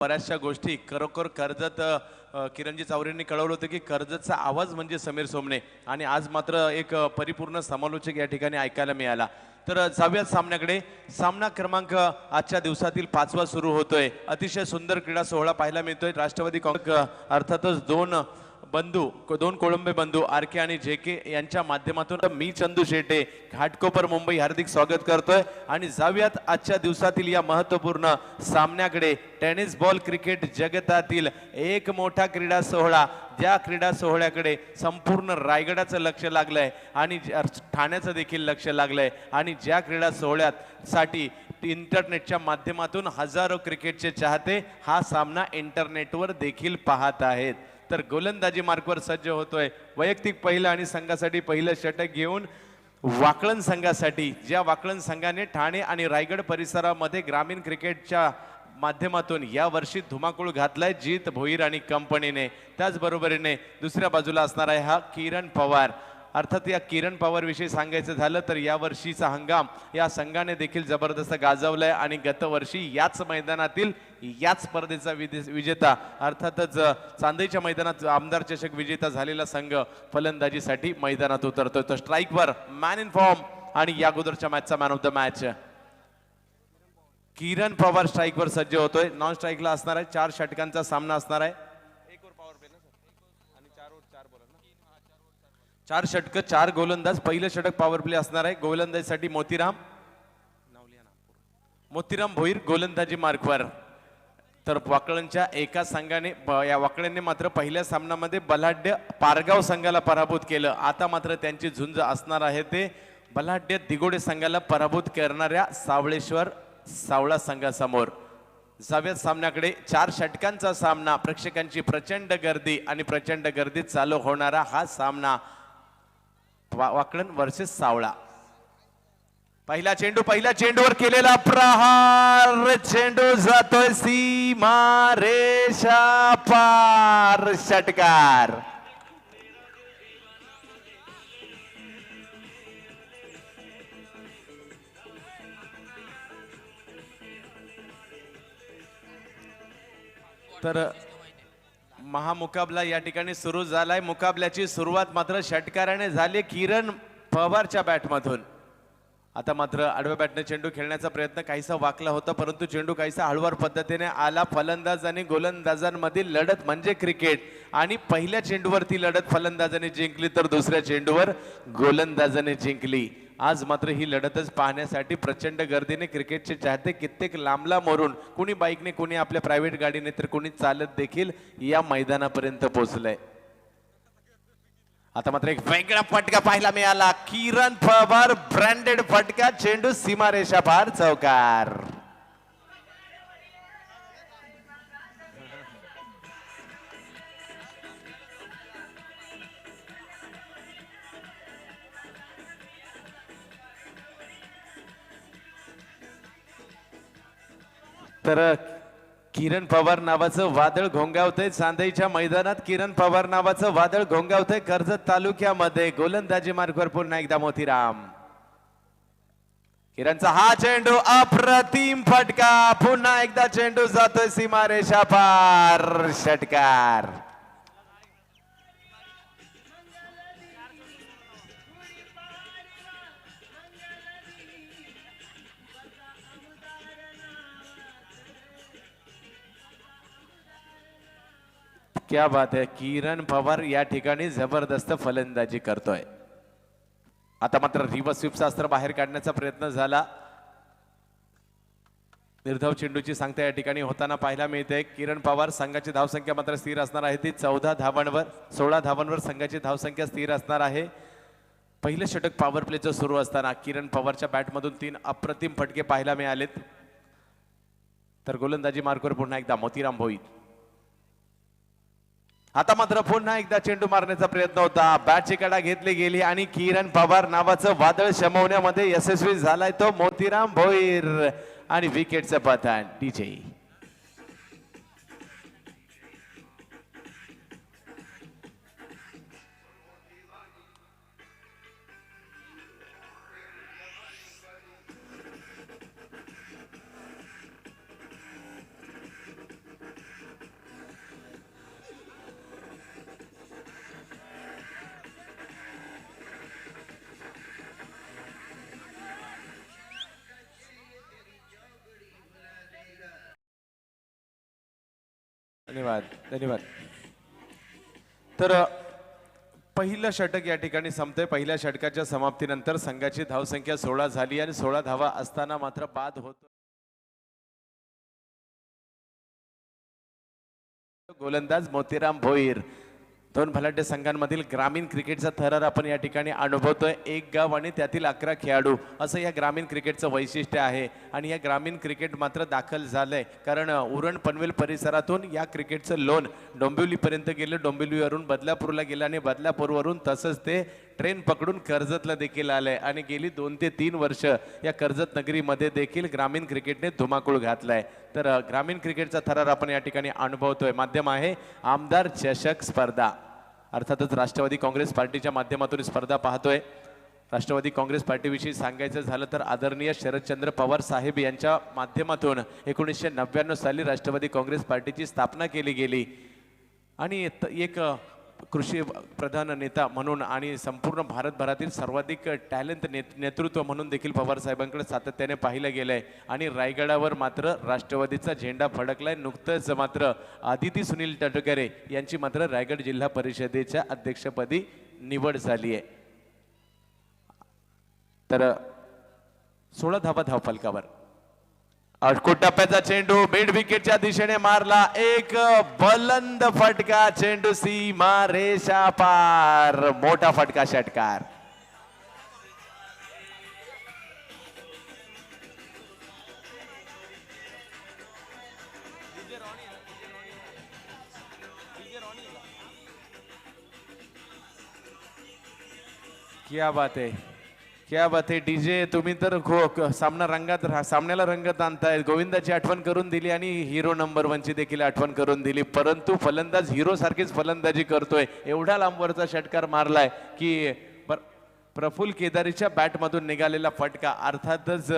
बऱ्याचशा गोष्टी खरोखर कर्जत किरणजी चावरेंनी कळवलं होतं की कर्जतचा आवाज म्हणजे समीर सोमने आणि आज मात्र एक परिपूर्ण समालोचक या ठिकाणी ऐकायला मिळाला. तर जाऊयात सामन्याकडे. सामना क्रमांक आजच्या दिवसातील 5वा सुरू होतोय. अतिशय सुंदर क्रीडा सोहळा पाहायला मिळतोय. राष्ट्रवादी काँग्रेस अर्थातच दोन कोळंबे बंधू आर के आणि जे के यांच्या माध्यमातून मी चंदू शेटे घाटकोपर मुंबई हार्दिक स्वागत करतोय आणि जाऊयात आजच्या दिवसातील या महत्त्वपूर्ण सामन्याकडे. टेनिस बॉल क्रिकेट जगतातील एक मोठा क्रीडा सोहळा, ज्या क्रीडा सोहळ्याकडे संपूर्ण रायगडाचं लक्ष लागलंय आणि ठाण्याचं देखील लक्ष लागलंय आणि ज्या क्रीडा सोहळ्यात साठी इंटरनेटच्या माध्यमातून हजारो क्रिकेटचे चाहते हा सामना इंटरनेटवर देखील पाहत आहेत. तर गोलंदाजी मार्कवर सज्ज होतोय. वैयक्तिक पहिलं आणि संघासाठी पहिलं षटक घेऊन वाकळण संघासाठी, ज्या वाकळण संघाने ठाणे आणि रायगड परिसरामध्ये ग्रामीण क्रिकेटच्या माध्यमातून या वर्षी धुमाकूळ घातलाय जीत भोईर आणि कंपनीने. त्याचबरोबरीने दुसऱ्या बाजूला असणार आहे हा किरण पवार. अर्थात या किरण पवार विषयी सांगायचं झालं तर या वर्षीचा हंगाम या संघाने देखील जबरदस्त गाजवलाय आणि गतवर्षी याच मैदानातील याच स्पर्धेचा विजेता अर्थातच चांदईच्या मैदानात आमदार चषक विजेता झालेला संघ फलंदाजीसाठी मैदानात उतरतोय. तर स्ट्राईकवर मॅन इन फॉर्म आणि या अगोदरच्या मॅचचा मॅन ऑफ द मॅच किरण पवार स्ट्राईकवर सज्ज होतोय. नॉन स्ट्राईकला असणार आहे. 4 षटकांचा सामना असणार आहे. 4 षटक 4 गोलंदाज. पहिलं षटक पॉवर प्ले असणार आहे. गोलंदाजीसाठी मोतीराम भोईर गोलंदाजी मार्कवर. तर वाकळणच्या एका संघाने या वाकळ्यांनी मात्र पहिल्या सामन्यामध्ये बलाढ्य पारगाव संघाला पराभूत केलं. आता मात्र त्यांची झुंज असणार आहे ते बलाढ्य दिगोडे संघाला पराभूत करणाऱ्या सावळा संघासमोर. जाऊयात सामन्याकडे. 4 षटकांचा सामना, प्रेक्षकांची प्रचंड गर्दी आणि प्रचंड गर्दीत चालू होणारा हा सामना वाकळण वर्सेस सावळा. पहिला चेंडूवर केलेला प्रहार, चेंडू जातोय सीमा रेषा पार. षटकार. तर महामुकाबला या ठिकाणी सुरू झालाय. मुकाबल्याची सुरुवात मात्र षटकाराने झाली किरण पवारच्या बॅटमधून. आता मात्र आडव्या बॅटने चेंडू खेळण्याचा प्रयत्न काहीसा वाकला होता, परंतु चेंडू काहीसा हळूवार पद्धतीने आला. फलंदाज आणि गोलंदाजांमधील लढत म्हणजे क्रिकेट आणि पहिल्या चेंडूवर ती लढत फलंदाजाने जिंकली तर दुसऱ्या चेंडूवर गोलंदाजाने जिंकली. आज मात्र ही लढतच पाहण्यासाठी प्रचंड गर्दीने क्रिकेटचे चाहते कित्येक लांबला मोरून, कुणी बाईकने, कुणी आपल्या प्रायव्हेट गाडीने, तर कुणी चालत देखील या मैदानापर्यंत पोहोचलंय. आता मात्र एक वेगळा फटका पाहायला मिळाला. किरण पवार ब्रँडेड फटका, चेंडू सीमारेषा पार, चौकार. तर किरण पवार नावाचं वादळ घोंगावतंय चांदईच्या मैदानात. किरण पवार नावाचं वादळ घोंगावतंय कर्जत तालुक्यामध्ये. गोलंदाजी मार्कवर पुन्हा एकदा मोतीराम. किरणचा हा चेंडू अप्रतिम फटका. पुन्हा एकदा चेंडू जातोय सीमारेषा पार. षटकार. क्या बात है. किरण पवार या ठिकाणी जबरदस्त फलंदाजी करतोय. आता मात्र रिव्हर्स स्वीपचा अस्त्र बाहेर काढण्याचा प्रयत्न झाला. निर्धाव चेंडूची सांगता या ठिकाणी होताना पाहायला मिळते. किरण पवार संघाची धावसंख्या मात्र स्थिर असणार आहे ती 14 धावांवर. 16 धावांवर संघाची धावसंख्या स्थिर असणार आहे. पहिलं षटक पॉवर प्लेचं सुरू असताना किरण पवारच्या बॅटमधून 3 अप्रतिम फटके पाहायला मिळालेत. तर गोलंदाजी मार्कवर पुन्हा एकदा मोतीराम भोईर. आता मात्र पुन्हा एकदा चेंडू मारण्याचा प्रयत्न होता. बॅटची कडा घेतली गेली आणि किरण पवार नावाचं वादळ शमवण्यामध्ये यशस्वी झालाय तो मोतीराम भोईर आणि विकेटचं पतन. डीजे धन्यवाद धन्यवाद. तर पहिलं षटक या ठिकाणी संपतंय. पहिल्या षटकाच्या समाप्तीनंतर संघाची धावसंख्या 16 झाली आणि 16 धावा असताना मात्र बाद होतो. गोलंदाज मोतीराम भोईर. दोन भलाटे संघांमधील ग्रामीण क्रिकेटचा थरार आपण या ठिकाणी अनुभवतोय. एक गाव आणि त्यातील 11 खेळाडू असं या ग्रामीण क्रिकेटचं वैशिष्ट्य आहे. आणि या ग्रामीण क्रिकेट मात्र दाखल झालंय कारण उरण पनवेल परिसरातून या क्रिकेटचं लोन डोंबिवलीपर्यंत गेलं. डोंबिवलीवरून बदलापूरला गेलं आणि बदलापूरवरून तसंच ते ट्रेन पकडून कर्जतला देखील आलंय. आणि गेली 2 ते 3 वर्ष या कर्जत नगरीमध्ये देखील ग्रामीण क्रिकेटने धुमाकूळ घातलाय. तर ग्रामीण क्रिकेटचा थरार आपण या ठिकाणी अनुभवतोय. माध्यम आहे आमदार चषक स्पर्धा. अर्थातच राष्ट्रवादी काँग्रेस पार्टीच्या माध्यमातून स्पर्धा पाहतोय. राष्ट्रवादी काँग्रेस पार्टीविषयी सांगायचं झालं तर आदरणीय शरदचंद्र पवार साहेब यांच्या माध्यमातून 1999 साली राष्ट्रवादी काँग्रेस पार्टीची स्थापना केली गेली. आणि एक कृषी प्रधान नेता म्हणून आणि संपूर्ण भारतभरातील सर्वाधिक टॅलेंट नेतृत्व म्हणून देखील पवार साहेबांकडे सातत्याने पाहिलं गेलंय. आणि रायगडावर मात्र राष्ट्रवादीचा झेंडा फडकलाय. नुकतंच मात्र आदिती सुनील तटकरे यांची मात्र रायगड जिल्हा परिषदेच्या अध्यक्षपदी निवड झाली आहे. तर 16 धावा धावफलकावर. टप्प्याचा चेंडू मिड विकेटच्या दिशेने मारला. एक बुलंद फटका. चेंडू सीमा रेषा पार. मोठा फटका षटकार. क्या बात है, क्या बात है डीजे. तुम्ही तर सामना रंगात सामन्याला रंगत आणताय. गोविंदाची आठवण करून दिली आणि हिरो नंबर 1 ची देखील आठवण करून दिली. परंतु फलंदाज हिरो सारखीच फलंदाजी करतोय. एवढा लांबवरचा षटकार मारलाय की प्रफुल्ल केदारीच्या बॅटमधून निघालेला फटका. अर्थातच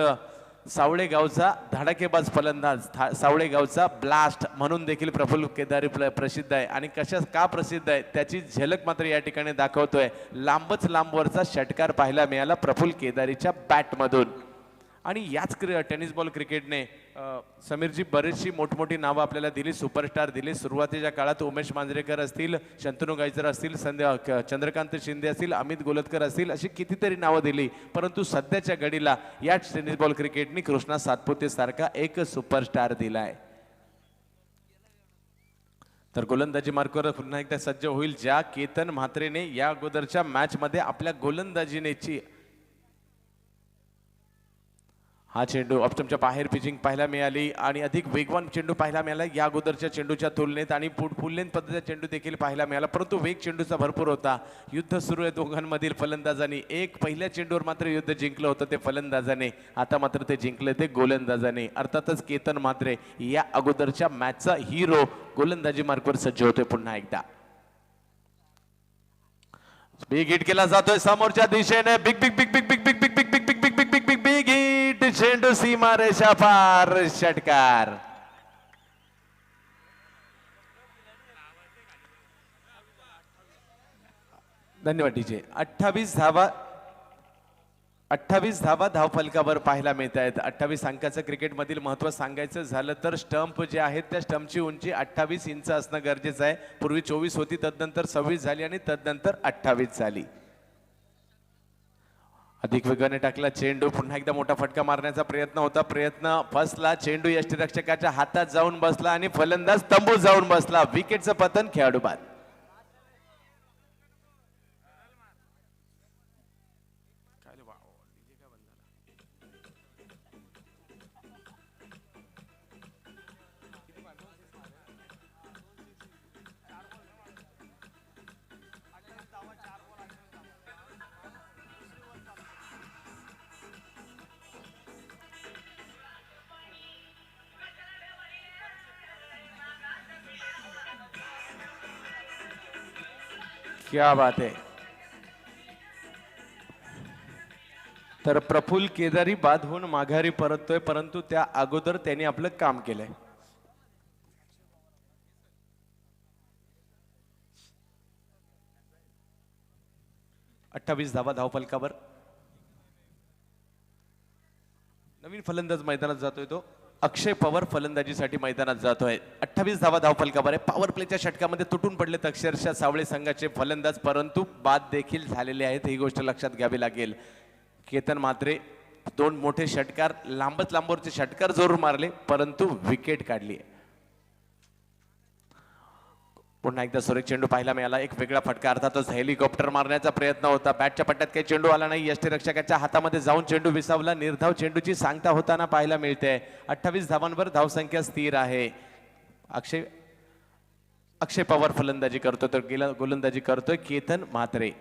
सावळे गावचा धडाकेबाज फलंदाज, सावळे गावचा ब्लास्ट म्हणून देखील प्रफुल्ल केदारी प्रसिद्ध आहे. आणि कशा का प्रसिद्ध आहे त्याची झलक मात्र या ठिकाणी दाखवतोय. लांबच लांबवरचा षटकार पाहायला मिळाला प्रफुल्ल केदारीच्या बॅटमधून. आणि याच टेनिस बॉल क्रिकेटने समीरजी बरीचशी मोठमोठी नावं आपल्याला दिली, सुपरस्टार दिली. सुरुवातीच्या काळात उमेश मांजरेकर असतील, शंतनू गायकर असतील, चंद्रकांत शिंदे असतील, अमित गोलतकर असतील, अशी कितीतरी नावं दिली. परंतु सध्याच्या घडीला या टेनिस बॉल क्रिकेटने कृष्णा सातपुते सारखा एक सुपरस्टार दिलाय. तर गोलंदाजी मार्कवर पुन्हा एकदा सज्ज होईल ज्या केतन म्हात्रेने या अगोदरच्या मॅच मध्ये आपल्या गोलंदाजीनेची हा चेंडू ऑप्शनच्या बाहेर पिचिंग पाहायला मिळाली आणि अधिक वेगवान चेंडू पाहायला मिळाला या अगोदरच्या चेंडूच्या तुलनेत. आणि फुल लेंथ पद्धतीचा चेंडू देखील पाहायला मिळाला. परंतु वेग चेंडूचा भरपूर होता. युद्ध सुरू आहे दोघांमधील फलंदाजांनी. एक पहिल्या चेंडूवर मात्र युद्ध जिंकलं होतं ते फलंदाजाने. आता मात्र ते जिंकले ते गोलंदाजाने. अर्थातच केतन म्हात्रे या अगोदरच्या मॅचचा हिरो गोलंदाजी मार्कवर सज्ज होतोय पुन्हा एकदा. बिग हिट केला जातोय समोरच्या दिशेने. Big big big big big big big big big big big big big big big hit. चेंडू सीमा रेषा पार. षटकार. धन्यवाद डीजे. 28 धावा धावफलकावर पाहायला मिळत आहेत. 28 अंकाचं क्रिकेटमधील महत्त्व सांगायचं झालं तर स्टंप जे आहेत त्या स्टंपची उंची 28 इंच असणं गरजेचं आहे. पूर्वी 24 होती, तदनंतर 26 झाली आणि तदनंतर 28 झाली. अधिक वेगाने टाकला चेंडू. पुन्हा एकदा मोठा फटका मारण्याचा प्रयत्न होता. प्रयत्न फसला. चेंडू यष्टीरक्षकाच्या हातात जाऊन बसला आणि फलंदाज तंबू जाऊन बसला. विकेटचं पतन. खेळाडू बाद. क्या बात है. तर प्रफुल्ल केदारी बाद होऊन माघारी परततोय. परंतु त्या अगोदर त्यांनी आपलं काम केलंय. अठ्ठावीस धावा धावफलकावर. नवीन फलंदाज मैदानात जातोय तो अक्षय पवार फलंदाजीसाठी मैदानात जातोय. 28 धावा धावफलकावर आहे. पॉवर प्लेच्या षटकामध्ये तुटून पडलेत अक्षरशः सावळे संघाचे फलंदाज, परंतु बाद देखील झालेले आहेत, ही गोष्ट लक्षात घ्यावी लागेल. केतन म्हात्रे दोन मोठे षटकार, लांबच लांबवरचे षटकार जरूर मारले, परंतु विकेट काढली. पुन्हा एकदा सुरेख चेंडू पाहायला मिळाला. एक वेगळा फटका, अर्थातच हेलिकॉप्टर मारण्याचा प्रयत्न होता. बॅटच्या पट्ट्यात काही चेंडू आला नाही. यष्टीरक्षकाच्या हातामध्ये जाऊन चेंडू विसावला. निर्धाव चेंडूची सांगता होताना पाहायला मिळते. 28 धावांवर धावसंख्या स्थिर आहे. अक्षय पवार फलंदाजी करतो तर गोलंदाजी करतोय केतन म्हात्रे.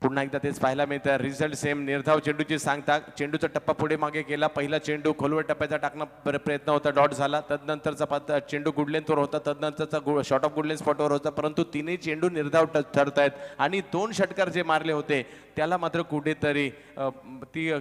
पुन्हा एकदा तेच पाहायला मिळतं. Result same. निर्धाव चेंडूची सांगता. चेंडूचा टप्पा पुढे मागे केला. पहिला चेंडू खोलवर टप्प्याचा टाकणं प्रयत्न होता, डॉट झाला. तदनंतरचा चेंडू गुडलेनवर होता. तदनंतरचा शॉर्ट ऑफ गुडलेन स्पॉटवर होता, परंतु तीनही चेंडू निर्धाव ठरत आहेत. आणि दोन षटकार जे मारले होते त्याला मात्र कुठेतरी ती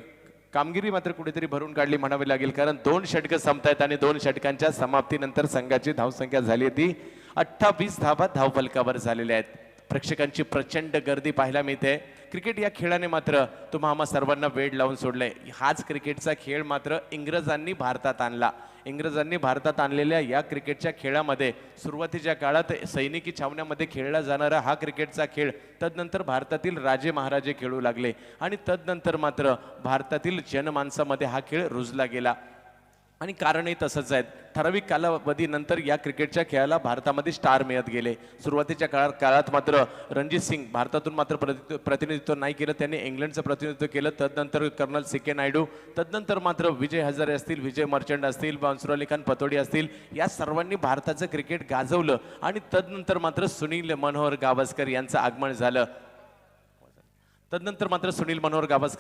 कामगिरी मात्र कुठेतरी भरून काढली म्हणावी लागेल. कारण दोन षटकं संपतायत आणि दोन षटकांच्या समाप्तीनंतर संघाची धावसंख्या झाली ती 28 धावा धावफलकावर झालेल्या आहेत. प्रेक्षकांची प्रचंड गर्दी पाहायला मिळते. क्रिकेट या खेळाने मात्र तुम्हा सर्वांना वेड लावून सोडलंय. हाच क्रिकेटचा खेळ मात्र इंग्रजांनी भारतात आणला. इंग्रजांनी भारतात आणलेल्या या क्रिकेटच्या खेळामध्ये सुरुवातीच्या काळात सैनिकी छावण्यामध्ये खेळला जाणारा हा क्रिकेटचा खेळ तदनंतर भारतातील राजे महाराजे खेळू लागले आणि तदनंतर मात्र भारतातील जनमानसामध्ये हा खेळ रुजला गेला. आणि कारणही तसंच आहे. ठराविक कालावधीनंतर या क्रिकेटच्या खेळाला भारतामध्ये स्टार मिळत गेले. सुरुवातीच्या काळात मात्र रणजित सिंग भारतातून मात्र प्रतिनिधित्व नाही केलं, त्यांनी इंग्लंडचं प्रतिनिधित्व केलं. तदनंतर कर्नल सी.के. नायडू, तदनंतर मात्र विजय हजारे असतील, विजय मर्चंट असतील, बान्सुर अली खान पतोडी असतील, या सर्वांनी भारताचं क्रिकेट गाजवलं. आणि तदनंतर मात्र सुनील मनोहर गावस्कर यांचं आगमन झालं.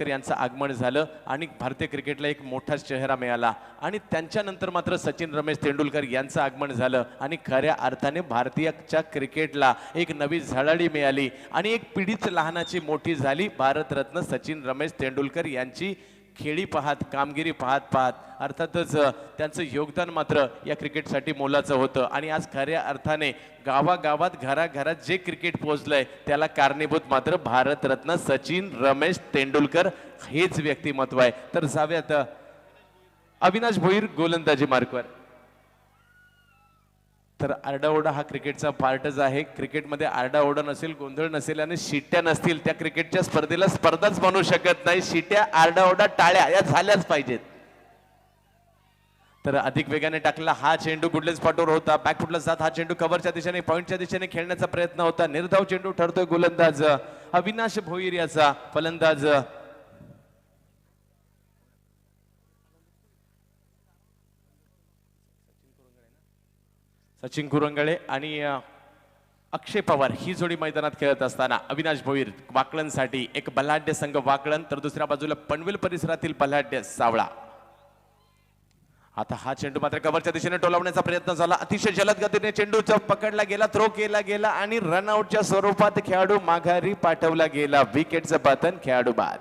यांचं आगमन झालं आणि भारतीय क्रिकेटला एक मोठा चेहरा मिळाला. आणि त्यांच्यानंतर मात्र सचिन रमेश तेंडुलकर यांचं आगमन झालं आणि खऱ्या अर्थाने भारतीयच्या क्रिकेटला एक नवी झळाळी मिळाली आणि एक पिढीच लहानाची मोठी झाली. भारतरत्न सचिन रमेश तेंडुलकर यांची खेळी पाहत, कामगिरी पाहत अर्थातच त्यांचं योगदान मात्र या क्रिकेटसाठी मोलाचं होतं. आणि आज खऱ्या अर्थाने गावागावात घराघरात जे क्रिकेट पोहोचलंय त्याला कारणीभूत मात्र भारतरत्न सचिन रमेश तेंडुलकर हेच व्यक्तिमत्व आहे. तर जाऊयात अविनाश भोईर गोलंदाजी मार्कवर. तर आरडाओरडा हा क्रिकेटचा पार्टच आहे. क्रिकेटमध्ये आरडाओरडा नसेल, गोंधळ नसेल आणि शिट्ट्या नसतील त्या क्रिकेटच्या स्पर्धेला स्पर्धाच बनू शकत नाही. शिट्ट्या, आरडाओरडा, टाळ्या या झाल्याच पाहिजेत. तर अधिक वेगाने टाकला हा चेंडू गुडलेन स्पॉटवर होता. बॅकफुटला जात हा चेंडू कव्हरच्या दिशेने, पॉइंटच्या दिशेने खेळण्याचा प्रयत्न होता. निर्धाव चेंडू ठरतोय गोलंदाज अविनाश भोईर याचा. फलंदाज सचिन कुरंगळे आणि अक्षय पवार ही जोडी मैदानात खेळत असताना अविनाश भोईर वाकळणसाठी एक बलाढ्य संघ वाकळण, तर दुसऱ्या बाजूला पनवेल परिसरातील बलाढ्य सावळा. आता हा चेंडू मात्र कव्हरच्या दिशेने टोलावण्याचा प्रयत्न झाला. अतिशय जलद गतीने चेंडू पकडला गेला, थ्रो केला गेला आणि रनआउटच्या स्वरूपात खेळाडू माघारी पाठवला गेला. विकेटचं पतन, खेळाडू बाद.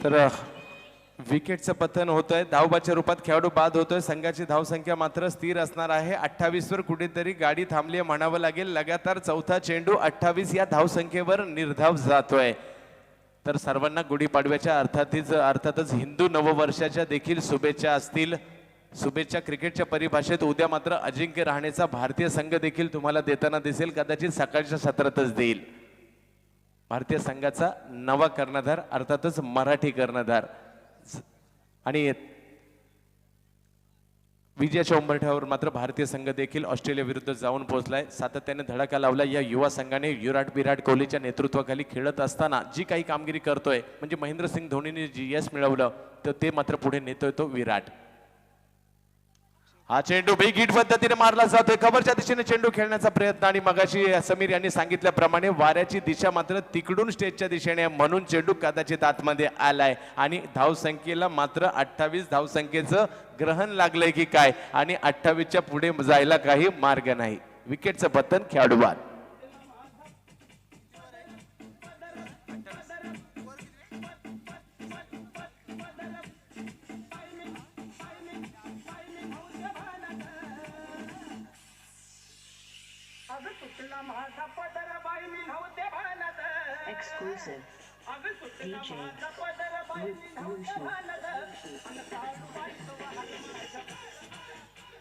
तर विकेटचं पतन होतंय, धावबाच्या रूपात खेळाडू बाद होतोय. संघाची धावसंख्या मात्र स्थिर असणार आहे. 28 वर कुठेतरी गाडी थांबली आहे म्हणावं लागेल. लगातार चौथा चेंडू 28 या धावसंख्येवर निर्धाव जातोय. तर सर्वांना गुढीपाडव्याच्या अर्थातच हिंदू नववर्षाच्या देखील शुभेच्छा असतील. शुभेच्छा क्रिकेटच्या परिभाषेत उद्या मात्र अजिंक्य रहाणेचा भारतीय संघ देखील तुम्हाला देताना दिसेल, कदाचित सकाळच्या सत्रातच देईल. भारतीय संघाचा नवा कर्णधार, अर्थातच मराठी कर्णधार. आणि विजयाच्या उंबरठ्यावर मात्र भारतीय संघ देखील ऑस्ट्रेलिया विरुद्ध जाऊन पोहोचलाय. सातत्याने धडाका लावला. या युवा संघाने विराट कोहलीच्या नेतृत्वाखाली खेळत असताना जी काही कामगिरी करतोय, म्हणजे महेंद्रसिंग धोनीने जी यश मिळवलं, तर ते मात्र पुढे नेतोय तो विराट. हा चेंडू बिग हिट पद्धतीने मारला जातोय, कव्हरच्या दिशेने चेंडू खेळण्याचा प्रयत्न आणि मगाशी समीर यांनी सांगितल्याप्रमाणे वाऱ्याची दिशा मात्र तिकडून स्टेजच्या दिशेने आहे, म्हणून चेंडू कदाचित आतमध्ये आलाय आणि धावसंख्येला मात्र 28 धावसंख्येचं ग्रहण लागलंय की काय आणि 28च्या पुढे जायला काही मार्ग नाही. विकेटचं पतन खेळाडू बाद. Exclusive. DJ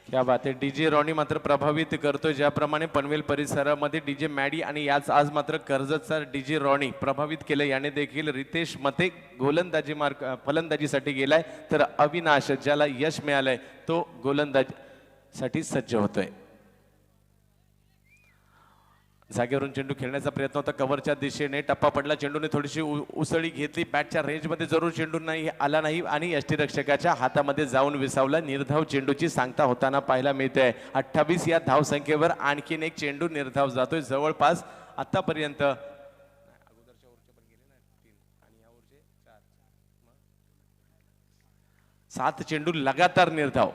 क्या बात आहे. डीजे रॉनी मात्र प्रभावित करतोय, ज्याप्रमाणे पनवेल परिसरामध्ये डीजे मॅडी आणि याच आज मात्र कर्जतचा डीजे रॉनी प्रभावित केलं. याने देखील रितेश मते गोलंदाजी फलंदाजीसाठी गेलाय, तर अविनाश ज्याला यश मिळालंय तो गोलंदाजीसाठी सज्ज होतोय. जागेवरून चेंडू खेळण्याचा प्रयत्न होता, कव्हरच्या दिशेने टप्पा पडला, चेंडूने थोडीशी उसळी घेतली, बॅटच्या रेंजमध्ये जरूर चेंडू नाही आला नाही आणि यष्टीरक्षकाच्या हातामध्ये जाऊन विसावला. निर्धाव चेंडूची सांगता होताना पाहायला मिळते. 28 या धावसंख्येवर आणखीन एक चेंडू निर्धाव जातोय. जवळपास आतापर्यंत 7 चेंडू लगातार निर्धाव.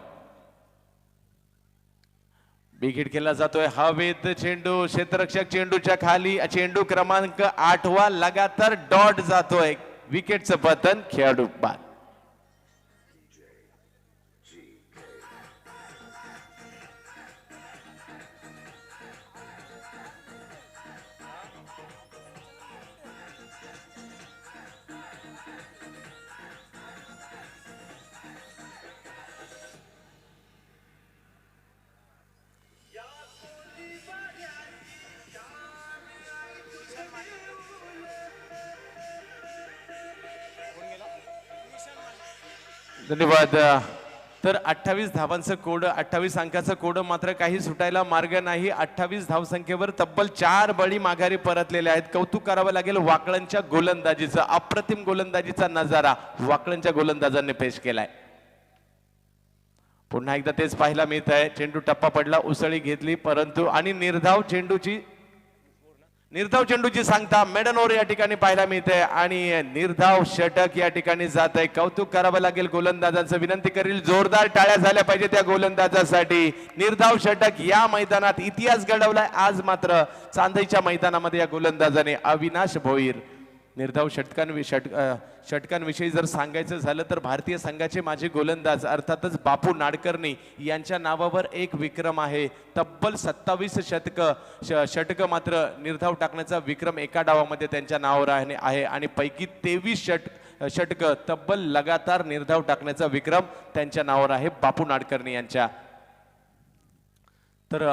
बिग हिट केला जातोय, हवेत चेंडू, क्षेत्ररक्षक चेंडूच्या खाली, चेंडू क्रमांक 8वा लगातार डॉट जातोय. विकेटचं पतन खेळाडू बाद. धन्यवाद. तर 28 धावांचं कोड, 28 अंकाचं कोड मात्र काही सुटायला मार्ग नाही. 28 धावसंख्येवर तब्बल 4 बळी माघारी परतलेले आहेत. कौतुक करावं लागेल वाकळणच्या गोलंदाजीचं. अप्रतिम गोलंदाजीचा नजारा वाकळणच्या गोलंदाजांनी पेश केलाय. पुन्हा एकदा तेच पाहायला मिळत आहे. चेंडू टप्पा पडला, उसळी घेतली, परंतु आणि निर्धाव चेंडूची सांगता मेडन ओव्हर या ठिकाणी पाहायला मिळते आणि निर्धाव षटक या ठिकाणी जात आहे. कौतुक करावं लागेल गोलंदाजांचं. विनंती करील जोरदार टाळ्या झाल्या पाहिजे त्या गोलंदाजासाठी. निर्धाव षटक या मैदानात इतिहास घडवलाय. आज मात्र चांदईच्या मैदानामध्ये या गोलंदाजाने अविनाश भोईर. निर्धाव षटकांविषयी जर सांगायचं झालं तर भारतीय संघाचे माजी गोलंदाज अर्थातच बापू नाडकर्णी यांच्या नावावर एक विक्रम आहे. तब्बल 27 षटकं मात्र निर्धाव टाकण्याचा विक्रम एका डावामध्ये त्यांच्या नावावर आहे आणि पैकी 23 षटकं तब्बल लगातार निर्धाव टाकण्याचा विक्रम त्यांच्या नावावर आहे बापू नाडकर्णी यांच्या. तर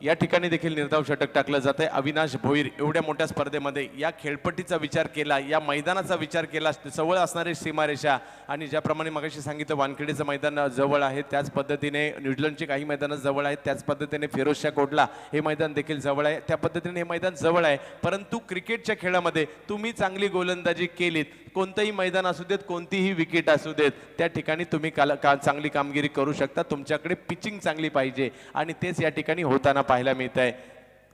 या ठिकाणी देखील निर्धाव षटक टाकलं जात आहे. अविनाश भोईर एवढ्या मोठ्या स्पर्धेमध्ये या खेळपट्टीचा विचार केला, या मैदानाचा विचार केला, जवळ असणारे सीमारेषा आणि ज्याप्रमाणे मगाशी सांगितलं वानखेडेचं मैदान जवळ आहे, त्याच पद्धतीने न्यूझीलंडची काही मैदानं जवळ आहेत, त्याच पद्धतीने फिरोजशाह कोटला हे मैदान देखील जवळ आहे, त्या पद्धतीने हे मैदान जवळ आहे. परंतु क्रिकेटच्या खेळामध्ये तुम्ही चांगली गोलंदाजी केलीत, कोणतंही मैदान असू देत, कोणतीही विकेट असू देत, त्या ठिकाणी तुम्ही चांगली कामगिरी करू शकता. तुमच्याकडे पिचिंग चांगली पाहिजे आणि तेच या ठिकाणी होताना पाहायला मिळत आहे.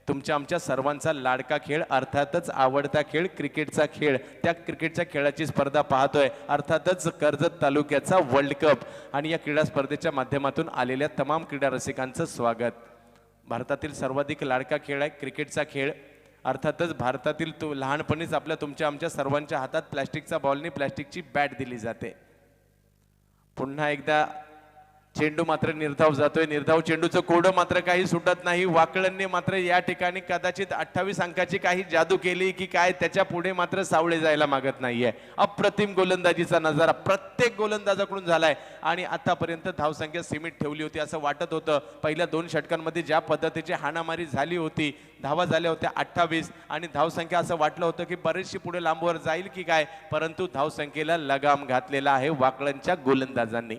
तुमच्या आमच्या सर्वांचा लाडका खेळ, अर्थातच आवडता खेळ क्रिकेटचा खेळ, त्या क्रिकेटच्या खेळाची स्पर्धा पाहतोय अर्थातच कर्जत तालुक्याचा वर्ल्ड कप आणि या क्रीडा स्पर्धेच्या माध्यमातून आलेल्या तमाम क्रीडा रसिकांचं स्वागत. भारतातील सर्वाधिक लाडका खेळ आहे क्रिकेटचा खेळ. अर्थातच भारतातील तो लहानपणीच तुमच्या आमच्या सर्वांच्या हातात प्लॅस्टिकचा बॉलनी प्लॅस्टिकची बॅट दिली जाते. पुन्हा एकदा चेंडू मात्र निर्धाव जातोय. निर्धाव चेंडूचं कोड मात्र काही सुटत नाही. वाकळणने मात्र या ठिकाणी कदाचित 28 अंकाची काही जादू केली की काय, त्याच्या पुढे मात्र सावळे जायला मागत नाहीये. अप्रतिम गोलंदाजीचा नजारा प्रत्येक गोलंदाजाकडून झालाय आणि आतापर्यंत धावसंख्या सीमित ठेवली होती असं वाटत होतं. पहिल्या 2 षटकांमध्ये ज्या पद्धतीची हाणामारी झाली होती, धावा झाल्या होत्या 28 आणि धावसंख्या असं वाटलं होतं की बरीचशी पुढे लांबवर जाईल की काय, परंतु धावसंख्येला लगाम घातलेला आहे वाकळणच्या गोलंदाजांनी.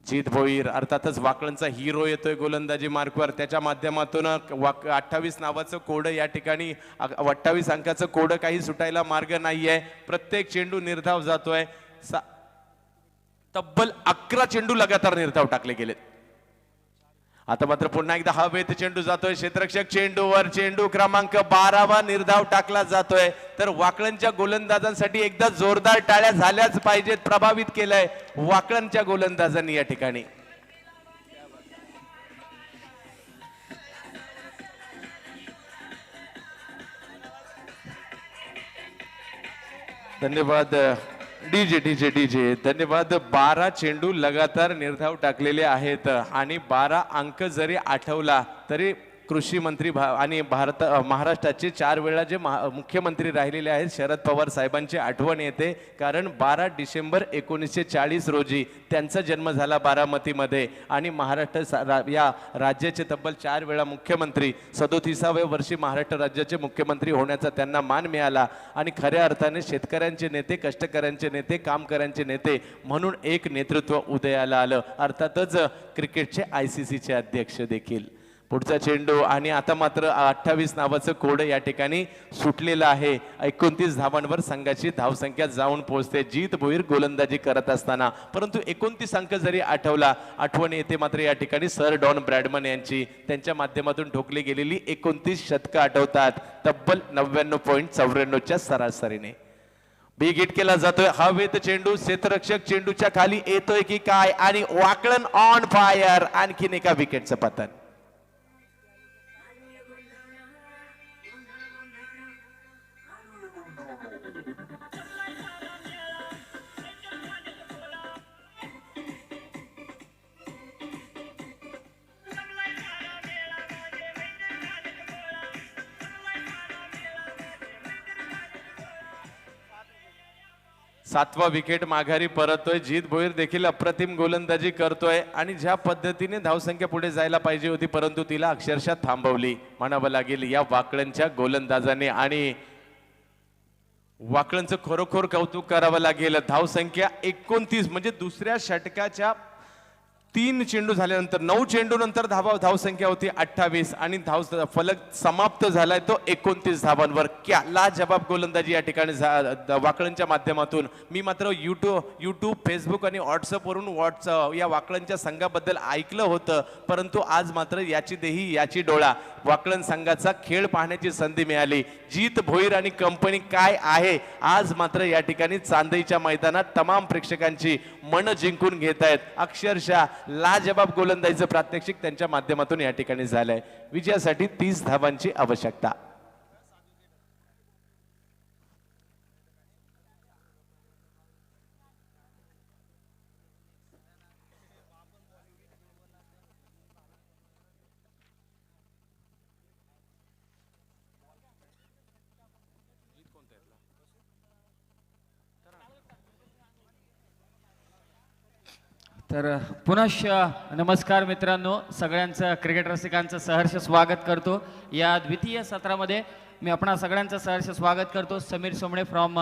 जीत भोईर अर्थातच वाकळणचा हिरो येतोय गोलंदाजी मार्कवर. त्याच्या माध्यमातून 28 नावाचं कोड या ठिकाणी 28 अंकाचं कोड काही सुटायला मार्ग नाहीये. प्रत्येक चेंडू निर्धाव जातोय. तब्बल 11 चेंडू लगातार निर्धाव टाकले गेलेत. आता मात्र पुन्हा एकदा हवेत चेंडू जातोय क्षेत्ररक्षक चेंडूवर, चेंडू क्रमांक 12 निर्धाव टाकला जातोय. तर वाकळणच्या गोलंदाजांसाठी एकदा जोरदार टाळ्या झाल्याच पाहिजेत. प्रभावित केलंय वाकळणच्या गोलंदाजांनी या ठिकाणी. धन्यवाद डीजे डीजे डीजे. धन्यवाद. 12 चेंडू लगातार निर्धाव टाकलेले आहेत आणि 12 अंक जरी आठवला तरी कृषी मंत्री आणि महाराष्ट्राचे 4 वेळा जे मुख्यमंत्री राहिलेले आहेत शरद पवार साहेबांची आठवण येते. कारण 12 डिसेंबर 1940 रोजी त्यांचा जन्म झाला बारामतीमध्ये आणि महाराष्ट्र या राज्याचे तब्बल 4 वेळा मुख्यमंत्री, 37व्या वर्षी महाराष्ट्र राज्याचे मुख्यमंत्री होण्याचा त्यांना मान मिळाला आणि खऱ्या अर्थाने शेतकऱ्यांचे नेते, कष्टकऱ्यांचे नेते, कामकऱ्यांचे नेते म्हणून एक नेतृत्व उदयाला आलं. अर्थातच क्रिकेटचे ICCचे अध्यक्ष देखील. पुढचा चेंडू आणि आता मात्र 28 नावाचं कोड या ठिकाणी सुटलेलं आहे. 29 धावांवर संघाची धावसंख्या जाऊन पोहोचते जीत भोईर गोलंदाजी करत असताना. परंतु 29 अंक जरी आठवला, आठवण येते मात्र या ठिकाणी सर डॉन ब्रॅडमन यांची. त्यांच्या माध्यमातून ठोकली गेलेली 29 शतकं आठवतात तब्बल 99.94च्या सरासरीने. बिग हिट केला जातोय. हवेत चेंडू, क्षेत्ररक्षक चेंडूच्या खाली येतोय की काय आणि वाकळण ऑन फायर. आणखीन एका विकेटचं पतन. सातवा विकेट माघारी परततोय. जीत भोईर देखील अप्रतिम गोलंदाजी करतोय आणि ज्या पद्धतीने धावसंख्या पुढे जायला पाहिजे होती परंतु तिला अक्षरशः थांबवली म्हणावं लागेल या वाकळणच्या गोलंदाजाने. आणि वाकळणचं खरोखर कौतुक करावं लागेल. धावसंख्या 29 म्हणजे दुसऱ्या षटकाच्या 3 चेंडू झाल्यानंतर 9 चेंडू नंतर धावसंख्या होती 28 आणि फलक समाप्त झालाय तो 29 धावांवर. क्या लाजवाब गोलंदाजी या ठिकाणी वाकळणच्या माध्यमातून. मी मात्र यूट्यूब फेसबुक आणि व्हॉट्सअपवरून या वाकळणच्या संघाबद्दल ऐकलं होतं परंतु आज मात्र याची देही याची डोळा वाकळण संघाचा खेळ पाहण्याची संधी मिळाली. जीत भोईर आणि कंपनी काय आहे आज मात्र या ठिकाणी चांदईच्या मैदानात तमाम प्रेक्षकांची मन जिंकून घेत आहेत. अक्षरशः लाजवाब गोलंदाजीचं प्रात्यक्षिक त्यांच्या माध्यमातून या ठिकाणी झालंय. विजयासाठी 30 धावांची आवश्यकता. तर पुनश्च नमस्कार मित्रांनो, सगळ्यांचं क्रिकेट रसिकांचं सहर्ष स्वागत करतो या द्वितीय सत्रामध्ये. मी आपणा सगळ्यांचं सहर्ष स्वागत करतो. समीर सोमणे फ्रॉम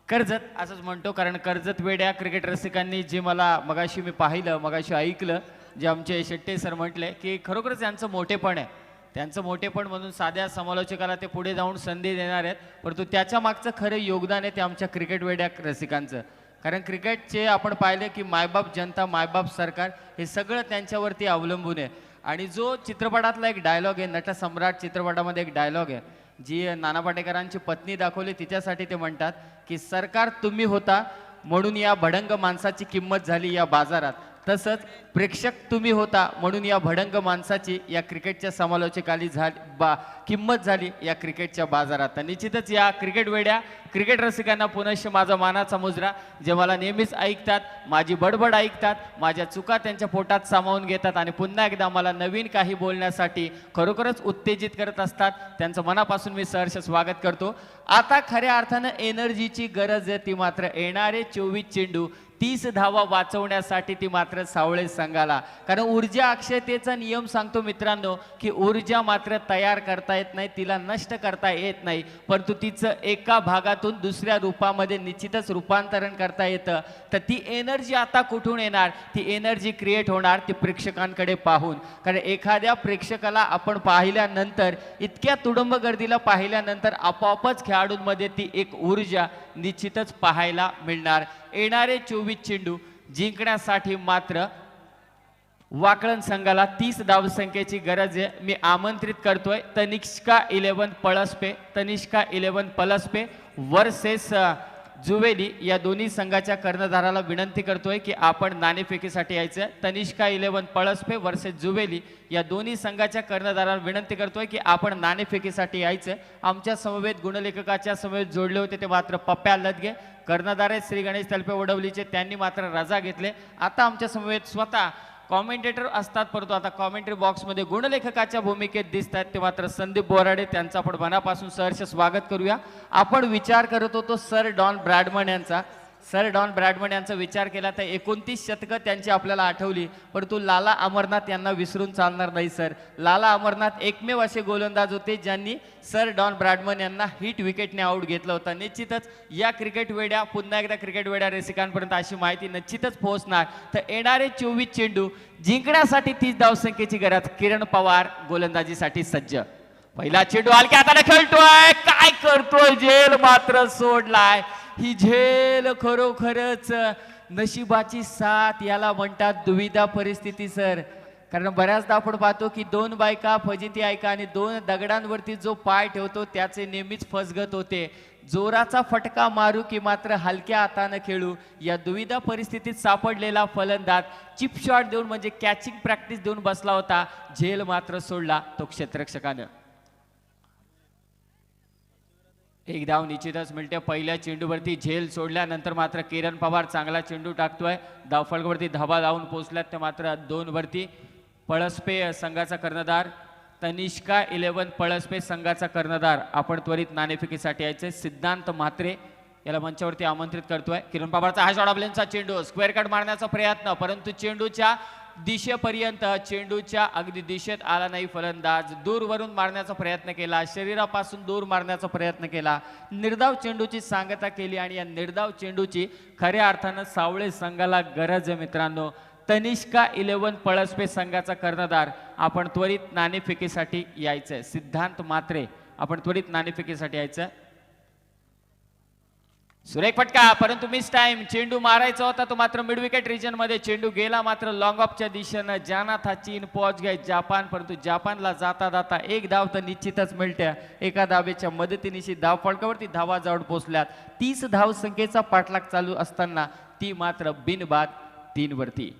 कर्जत असंच म्हणतो कारण कर्जत वेड्या क्रिकेट रसिकांनी जे मला मगाशी मी पाहिलं, मगाशी ऐकलं, जे आमचे शेट्टे सर म्हटले की खरोखरच यांचं मोठेपण आहे. त्यांचं मोठेपण म्हणून साध्या समालोचकाला ते पुढे जाऊन संधी देणार आहेत परंतु त्याच्या मागचं खरं योगदान आहे ते आमच्या क्रिकेट वेड्या रसिकांचं. कारण क्रिकेटचे आपण पाहिले की मायबाप जनता, मायबाप सरकार हे सगळं त्यांच्यावरती अवलंबून आहे. आणि जो चित्रपटातला एक डायलॉग आहे, नटसम्राट चित्रपटामध्ये एक डायलॉग आहे जी नाना पाटेकरांची पत्नी दाखवली, तिच्यासाठी ते म्हणतात की सरकार तुम्ही होता म्हणून या भडंग माणसाची किंमत झाली या बाजारात, तसंच प्रेक्षक तुम्ही होता म्हणून या भडंग माणसाची या क्रिकेटच्या समालोचकाली किंमत झाली या क्रिकेटच्या बाजारात. तर निश्चितच या क्रिकेट वेड्या क्रिकेट रसिकांना पुनश्च माझा मानाचा मुजरा, जे मला नेहमीच ऐकतात, माझी बडबड ऐकतात, माझ्या चुका त्यांच्या पोटात सामावून घेतात आणि पुन्हा एकदा मला नवीन काही बोलण्यासाठी खरोखरच उत्तेजित करत असतात. त्यांचं मनापासून मी सहर्ष स्वागत करतो. आता खऱ्या अर्थानं एनर्जीची गरज आहे ती मात्र येणारे 24 चेंडू 30 धावा वाचवण्यासाठी ती मात्र सावळे संघाला. कारण ऊर्जा अक्षयतेचा नियम सांगतो मित्रांनो की ऊर्जा मात्र तयार करता येत नाही, तिला नष्ट करता येत नाही, परंतु तिचं एका भागातून दुसऱ्या रूपामध्ये निश्चितच रूपांतरण करता येतं. तर ती एनर्जी आता कुठून येणार? ती एनर्जी क्रिएट होणार ती प्रेक्षकांकडे पाहून. कारण एखाद्या प्रेक्षकाला आपण पाहिल्यानंतर, इतक्या तुडुंब गर्दीला पाहिल्यानंतर आपोआपच खेळाडूंमध्ये ती एक ऊर्जा निश्चितच पाहायला मिळणार. येणारे 24 चेंडू जिंकण्यासाठी मात्र वाकळण संघाला 30 धावसंख्येची गरज आहे. मी आमंत्रित करतोय तनिष्का 11 पळसपे, तनिष्का 11 पळसपे वर्सेस जुवेली या दोन्ही संघाच्या कर्णधाराला विनंती करतोय की आपण नाणेफेकीसाठी यायचं. तनिष्का 11 पळसपे वर्सेस जुवेली या दोन्ही संघाच्या कर्णधाराला विनंती करतोय की आपण नाणेफेकीसाठी यायचं. आमच्या समवेत गुणलेखकाच्या समवेत जोडले होते ते मात्र पप्प्या लदगे, कर्णधार आहेत श्री गणेश तलपे वडवलीचे, त्यांनी मात्र रजा घेतले. आता आमच्या समवेत स्वतः कॉमेंटेटर असतात, परंतु आता कॉमेंट्री बॉक्समध्ये गुणलेखकाच्या भूमिकेत दिसत आहेत ते मात्र संदीप बोराडे, त्यांचं आपण मनापासून सहर्ष स्वागत करूया. आपण विचार करत होतो सर डॉन ब्रॅडमन यांचा, सर डॉन ब्रॅडमन यांचा विचार केला तर 29 शतकं त्यांची आपल्याला आठवली, परंतु लाला अमरनाथ यांना विसरून चालणार नाही सर. लाला अमरनाथ एकमेव असे गोलंदाज होते ज्यांनी सर डॉन ब्रॅडमन यांना हिट विकेटने आऊट घेतलं होतं. निश्चितच या क्रिकेट वेड्या, पुन्हा एकदा क्रिकेट वेड्या रसिकांपर्यंत अशी माहिती निश्चितच पोहोचणार. तर येणारे 24 चेंडू जिंकण्यासाठी 30 धावसंख्येची गरज. किरण पवार गोलंदाजीसाठी सज्ज. पहिला चेंडू हलक्या हाताने खेळतोय, काय करतोय, झेल मात्र सोडलाय. ही झेल खरोखरच नशिबाची साथ याला म्हणतात, दुविधा परिस्थिती सर. कारण बऱ्याचदा आपण पाहतो की 2 बायका फजिती ऐका आणि 2 दगडांवरती जो पाय ठेवतो त्याचे नेहमीच फसगत होते. जोराचा फटका मारू की मात्र हलक्या हाताने खेळू, या दुविधा परिस्थितीत सापडलेला फलंदाज चिप शॉट देऊन म्हणजे कॅचिंग प्रॅक्टिस देऊन बसला होता. झेल मात्र सोडला तो क्षेत्ररक्षकानं. एक धाव निश्चितच मिळते. पहिल्या चेंडूवरती झेल सोडल्यानंतर मात्र किरण पवार चांगला चेंडू टाकतोय. धावफलकावरती धाबा लावून पोहोचल्यात ते मात्र 2 वरती. पळसपे संघाचा कर्णधार, तनिष्का 11 पळसपे संघाचा कर्णधार. आपण त्वरित नाणेफेकीसाठी यायचे. सिद्धांत म्हात्रे याला मंचावरती आमंत्रित करतोय. किरण पवारचा हा शॉट ऑफलेनचा चेंडू, स्क्वेअर कट मारण्याचा प्रयत्न, परंतु चेंडूच्या दिशेपर्यंत, चेंडूच्या अगदी दिशेत आला नाही फलंदाज. दूरवरून मारण्याचा प्रयत्न केला, शरीरापासून दूर मारण्याचा प्रयत्न केला, निर्धाव चेंडूची सांगता केली आणि या निर्धाव चेंडूची खऱ्या अर्थानं सावळे संघाला गरज आहे मित्रांनो. तनिष्का 11 पळसपे संघाचा कर्णधार, आपण त्वरित नाणेफेकीसाठी यायचंय. सिद्धांत म्हात्रे, आपण त्वरित नाणेफेकीसाठी यायचं. सुरेख फटका, परंतु मिस टाइम. चेंडू मारायचा होता तो मात्र मिड विकेट रिजन मध्ये. चेंडू गेला मात्र लॉंग ऑफच्या दिशेनं. जाना था चीन पहुंच गए जापान, परंतु जापानला जाता जाता एक धाव तर निश्चितच मिळते. एका धावेच्या मदतीनिशी धाव फलकावरती धावा जवळ पोहोचल्यात. 30 धाव संख्येचा पाठलाग चालू असताना ती मात्र बिनबाद 3 वरती.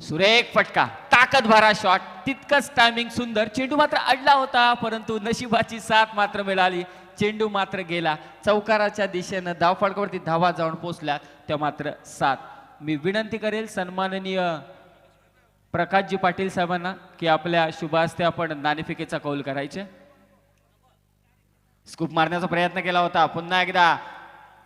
सुरेख फटका, ताकद भरा शॉट, तितकंच टायमिंग सुंदर. चेंडू मात्र अडला होता, परंतु नशिबाची साथ मात्र मिळाली. चेंडू मात्र गेला चौकाराच्या दिशेनं. धाव फलकावरती धावा जाऊन पोहोचल्या त्या मात्र 7. मी विनंती करेल सन्माननीय प्रकाशजी पाटील साहेबांना की आपल्या शुभ हस्ते आपण नाणेफेकीचा कौल करायचे. स्कूप मारण्याचा प्रयत्न केला होता, पुन्हा एकदा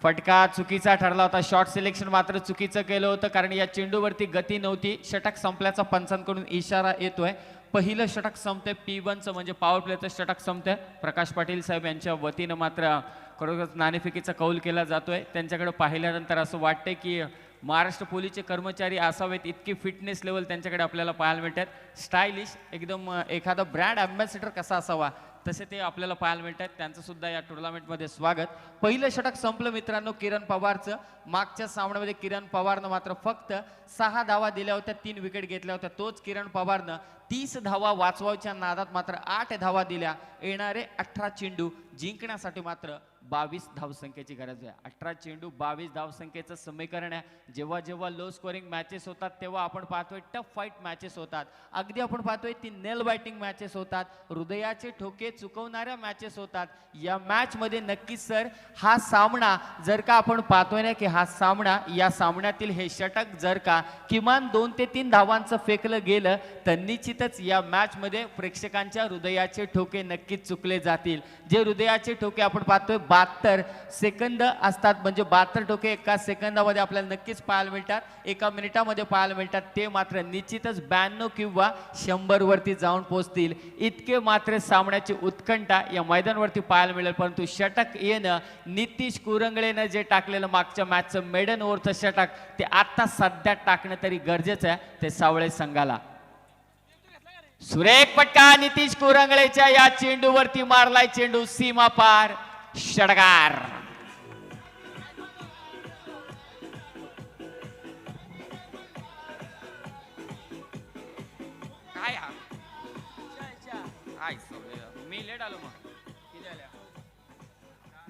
फटका चुकीचा ठरला होता. शॉट सिलेक्शन मात्र चुकीचं केलं होतं कारण या चेंडूवरती गती नव्हती. षटक संपल्याचा पंचांकडून इशारा येतोय. पहिलं षटक संपते, P1चं म्हणजे पॉवर प्लेचं षटक संपते. प्रकाश पाटील साहेब यांच्या वतीनं मात्र खरोखर नाणेफेकीचा कौल केला जातोय. त्यांच्याकडे पाहिल्यानंतर असं वाटतंय की महाराष्ट्र पोलीसचे कर्मचारी असावेत, इतकी फिटनेस लेवल त्यांच्याकडे आपल्याला पाहायला मिळतात. स्टायलिश एकदम, एखादा ब्रँड अँबॅसेडर कसा असावा तसे ते आपल्याला पाहायला मिळतात. त्यांचं सुद्धा या टुर्नामेंटमध्ये स्वागत. पहिलं षटक संपलं मित्रांनो किरण पवारचं. मागच्या सामन्यामध्ये किरण पवारनं मात्र फक्त 6 धावा दिल्या होत्या, 3 विकेट घेतल्या होत्या. तोच किरण पवारनं 30 धावा वाचवायच्या नादात मात्र 8 धावा दिल्या. येणारे 18 चेंडू जिंकण्यासाठी मात्र 22 धावसंख्येची गरज आहे. 18 चेंडू 22 धावसंख्येचं समीकरण आहे. जेव्हा जेव्हा लो स्कोरिंग मॅचेस होतात तेव्हा आपण पाहतोय टफ फाईट मॅचेस होतात. अगदी आपण पाहतोय ती नेल बायटिंग मॅचेस होतात, हृदयाचे ठोके चुकवणाऱ्या मॅचेस होतात. या मॅच मध्ये नक्कीच सर हा सामना जर का आपण पाहतोय ना की हा सामना, या सामन्यातील हे षटक जर का किमान 2 ते 3 धावांचं फेकलं गेलं तर निश्चितच या मॅच मध्ये प्रेक्षकांच्या हृदयाचे ठोके नक्कीच चुकले जातील. जे हृदयाचे ठोके आपण पाहतोय 72 सेकंद असतात, म्हणजे 72 ठोके एका सेकंदामध्ये आपल्याला नक्कीच पाहायला मिळतात, एका मिनिटामध्ये पाहायला मिळतात. ते मात्र निश्चितच 92 किंवा 100 वरती जाऊन पोहोचतील. इतके मात्र सामन्याची उत्कंठा या मैदानावरती पाहायला मिळेल. परंतु षटक येणं, नितीश कुरंगळेनं जे टाकलेलं मागच्या मॅचचं मेडन ओव्हरचं षटक ते आता सध्या टाकणं तरी गरजेचं आहे ते सावळे संघाला. सुरेख फटका नितीश कुरंगळेच्या या चेंडूवरती मारलाय. चेंडू सीमा पार, षटकार. काय हा? मी लेट आलो मग.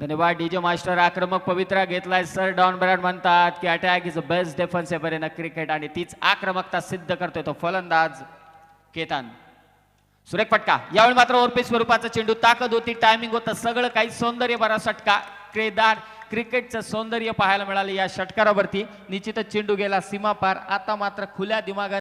धन्यवाद डीजे मास्टर. आक्रमक पवित्रा घेतलाय. सर डॉन ब्रॅड म्हणतात की attack is the best defence ever in cricket आणि तीच आक्रमकता सिद्ध करतोय तो फलंदाज केतन. सुरेख फटका. यावेळी मात्र ओरपी स्वरूपाचा चेंडू, ताकद होती, टायमिंग होतं, सगळं काही सौंदर्य भरा षटका. क्रिकेटचं सौंदर्य पाहायला मिळालं या षटकारावरती. निश्चितच चेंडू गेला सीमा पार. आता मात्र खुल्या दिमागाने